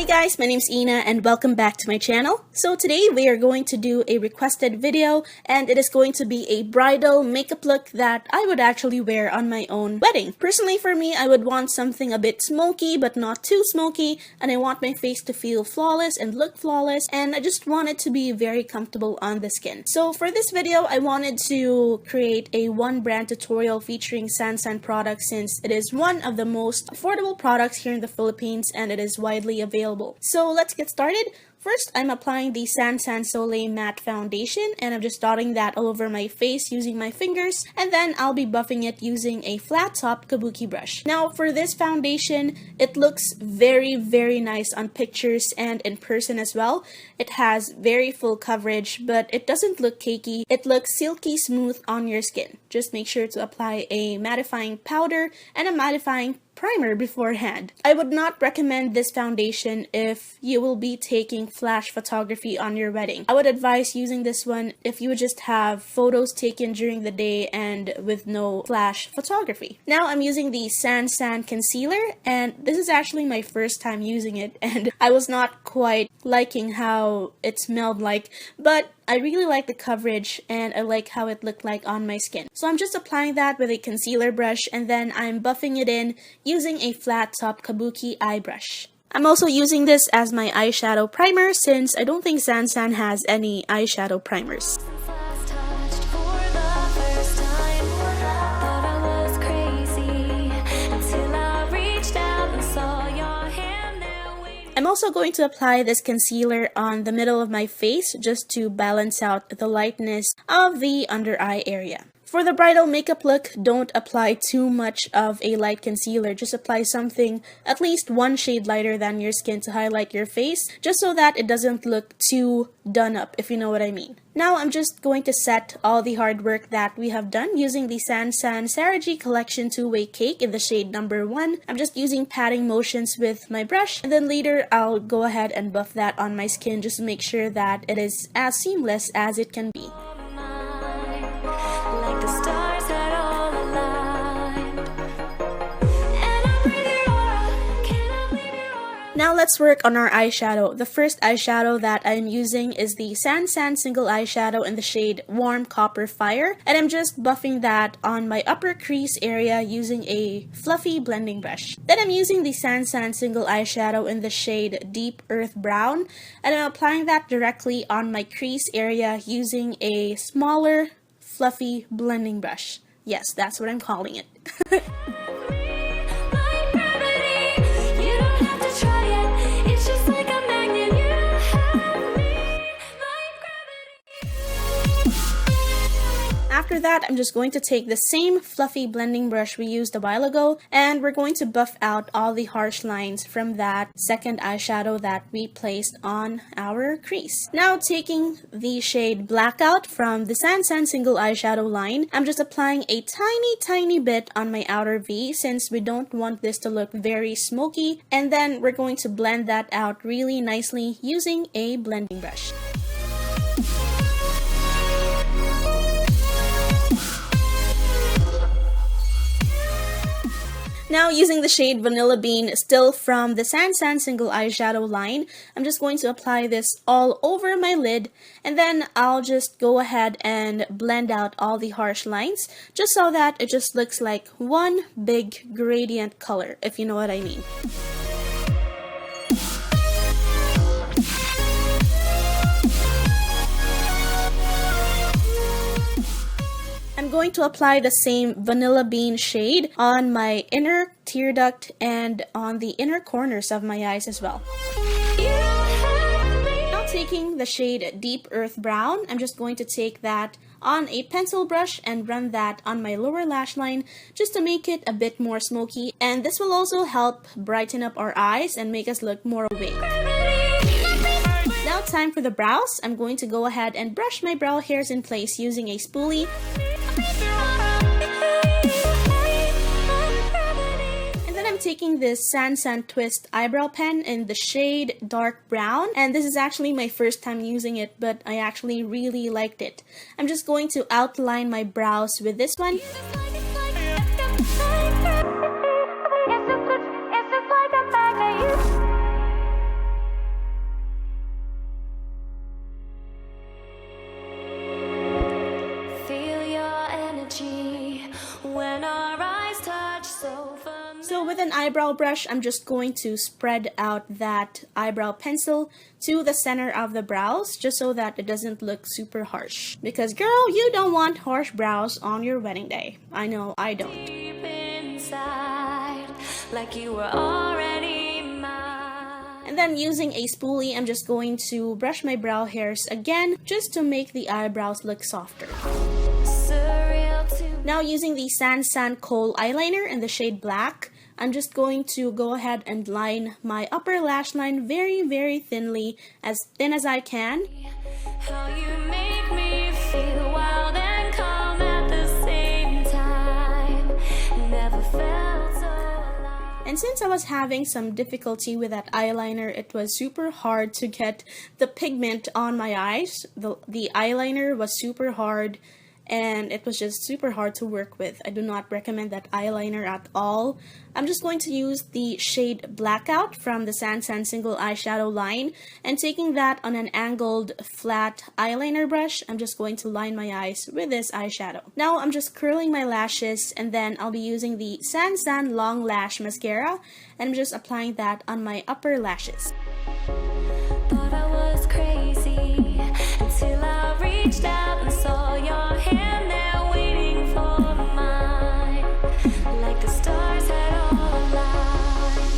Hey guys, my name's Ina and welcome back to my channel. So today we are going to do a requested video and it is going to be a bridal makeup look that I would actually wear on my own wedding. Personally for me, I would want something a bit smoky but not too smoky, and I want my face to feel flawless and look flawless, and I just want it to be very comfortable on the skin. So for this video, I wanted to create a one brand tutorial featuring San products since it is one of the most affordable products here in the Philippines and it is widely available. So let's get started. First, I'm applying the San Soleil Matte Foundation and I'm just dotting that all over my face using my fingers, and then I'll be buffing it using a flat top kabuki brush. Now for this foundation, it looks very nice on pictures and in person as well. It has very full coverage, but it doesn't look cakey. It looks silky smooth on your skin. Just make sure to apply a mattifying powder and a mattifying primer beforehand. I would not recommend this foundation if you will be taking flash photography on your wedding. I would advise using this one if you would just have photos taken during the day and with no flash photography. Now I'm using the San concealer, and this is actually my first time using it and I was not quite liking how it smelled like, but I really like the coverage and I like how it looked like on my skin. So I'm just applying that with a concealer brush and then I'm buffing it in using a flat top kabuki eye brush. I'm also using this as my eyeshadow primer since I don't think San has any eyeshadow primers. I'm also going to apply this concealer on the middle of my face just to balance out the lightness of the under eye area. For the bridal makeup look, don't apply too much of a light concealer. Just apply something at least one shade lighter than your skin to highlight your face, just so that it doesn't look too done up, if you know what I mean. Now I'm just going to set all the hard work that we have done using the San Sariji Collection 2-Way Cake in the shade number 1. I'm just using patting motions with my brush, and then later I'll go ahead and buff that on my skin just to make sure that it is as seamless as it can be. Now let's work on our eyeshadow. The first eyeshadow that I'm using is the San Single Eyeshadow in the shade Warm Copper Fire, and I'm just buffing that on my upper crease area using a fluffy blending brush. Then I'm using the San Single Eyeshadow in the shade Deep Earth Brown, and I'm applying that directly on my crease area using a smaller fluffy blending brush. Yes, that's what I'm calling it. After that, I'm just going to take the same fluffy blending brush we used a while ago, and we're going to buff out all the harsh lines from that second eyeshadow that we placed on our crease. Now taking the shade Blackout from the San Single Eyeshadow line, I'm just applying a tiny bit on my outer V since we don't want this to look very smoky, and then we're going to blend that out really nicely using a blending brush. Now using the shade Vanilla Bean, still from the San Single Eyeshadow line, I'm just going to apply this all over my lid, and then I'll just go ahead and blend out all the harsh lines just so that it just looks like one big gradient color, if you know what I mean. I'm going to apply the same Vanilla Bean shade on my inner tear duct and on the inner corners of my eyes as well. Now taking the shade Deep Earth Brown, I'm just going to take that on a pencil brush and run that on my lower lash line just to make it a bit more smoky, and this will also help brighten up our eyes and make us look more awake. Now time for the brows. I'm going to go ahead and brush my brow hairs in place using a spoolie. And then I'm taking this San Twist eyebrow pen in the shade Dark Brown, and this is actually my first time using it, but I actually really liked it. I'm just going to outline my brows with this one. So with an eyebrow brush, I'm just going to spread out that eyebrow pencil to the center of the brows just so that it doesn't look super harsh. Because girl, you don't want harsh brows on your wedding day. I know I don't. Deep inside, like you were already mine. And then using a spoolie, I'm just going to brush my brow hairs again just to make the eyebrows look softer. Surreal to Now using the San Kohl eyeliner in the shade Black, I'm just going to go ahead and line my upper lash line very, very thinly, as thin as I can. how you make me feel wild and calm at the same time. Never felt so alive. And since I was having some difficulty with that eyeliner, it was super hard to get the pigment on my eyes. The eyeliner was super hard and it was just super hard to work with. I do not recommend that eyeliner at all. I'm just going to use the shade Blackout from the San Single Eyeshadow line, and taking that on an angled flat eyeliner brush, I'm just going to line my eyes with this eyeshadow. Now I'm just curling my lashes, and then I'll be using the San Long Lash Mascara, and I'm just applying that on my upper lashes. Thought I was crazy until I reached out and saw your hand there waiting for mine, like the stars had all aligned.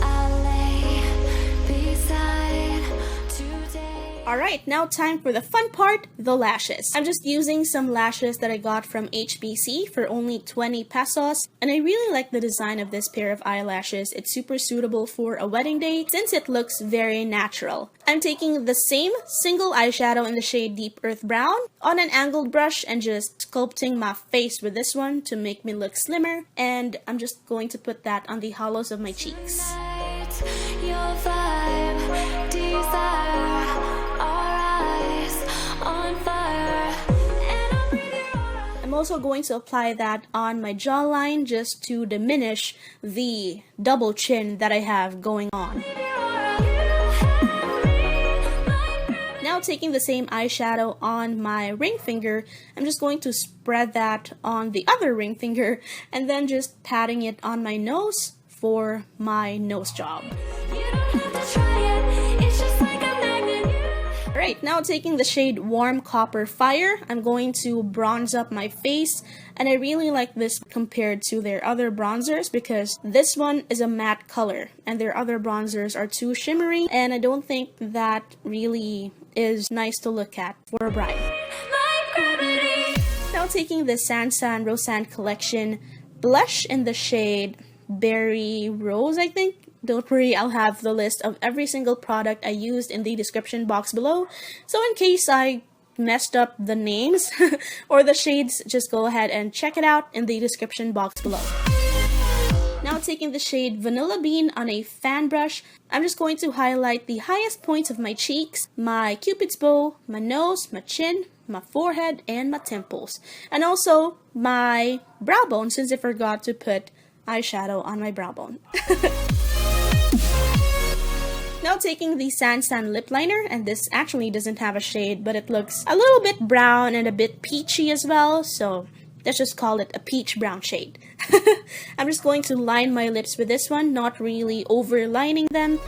I lay beside today. Alright, now time for the fun part, the lashes. I'm just using some lashes that I got from HBC for only 20 pesos, and I really like the design of this pair of eyelashes. It's super suitable for a wedding day since it looks very natural. I'm taking the same single eyeshadow in the shade Deep Earth Brown on an angled brush and just sculpting my face with this one to make me look slimmer, and I'm just going to put that on the hollows of my cheeks. Tonight, your vibe, desire, our eyes on fire, and I'll breathe your aura. I'm also going to apply that on my jawline just to diminish the double chin that I have going on. Now taking the same eyeshadow on my ring finger, I'm just going to spread that on the other ring finger and then just patting it on my nose for my nose job. You don't have to try it, it's just like a magnet. Alright, now taking the shade Warm Copper Fire, I'm going to bronze up my face, and I really like this compared to their other bronzers because this one is a matte color and their other bronzers are too shimmery, and I don't think that really is nice to look at for a bride. Like gravity. Now taking the San Rosan Collection blush in the shade Berry Rose, I think. Don't worry, I'll have the list of every single product I used in the description box below. So in case I messed up the names or the shades, just go ahead and check it out in the description box below. Now taking the shade Vanilla Bean on a fan brush, I'm just going to highlight the highest points of my cheeks, my cupid's bow, my nose, my chin, my forehead, and my temples. And also my brow bone, since I forgot to put eyeshadow on my brow bone. Now taking the San Lipliner, and this actually doesn't have a shade, but it looks a little bit brown and a bit peachy as well, so let's just call it a peach brown shade. I'm just going to line my lips with this one, not really overlining them.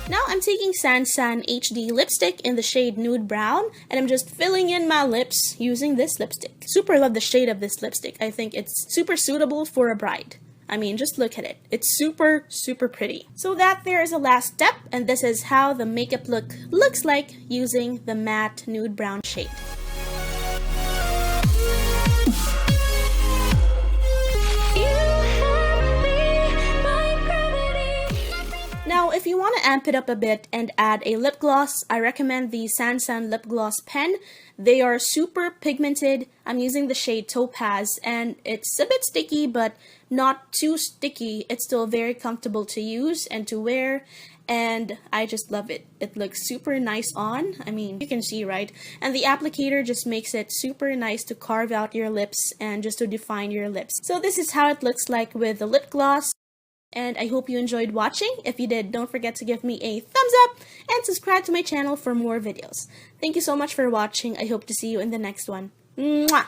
Now I'm taking San HD lipstick in the shade Nude Brown, and I'm just filling in my lips using this lipstick. Super love the shade of this lipstick. I think it's super suitable for a bride. I mean, just look at it. It's super, super pretty. So that there is a last step, and this is how the makeup look looks like using the matte Nude Brown shade. Now, if you want to amp it up a bit and add a lip gloss, I recommend the San Lip Gloss Pen. They are super pigmented. I'm using the shade Topaz, and it's a bit sticky, but not too sticky. It's still very comfortable to use and to wear, and I just love it. It looks super nice on. I mean, you can see, right? And the applicator just makes it super nice to carve out your lips and just to define your lips. So this is how it looks like with the lip gloss. and I hope you enjoyed watching. If you did, don't forget to give me a thumbs up and subscribe to my channel for more videos. Thank you so much for watching. I hope to see you in the next one. Mwah!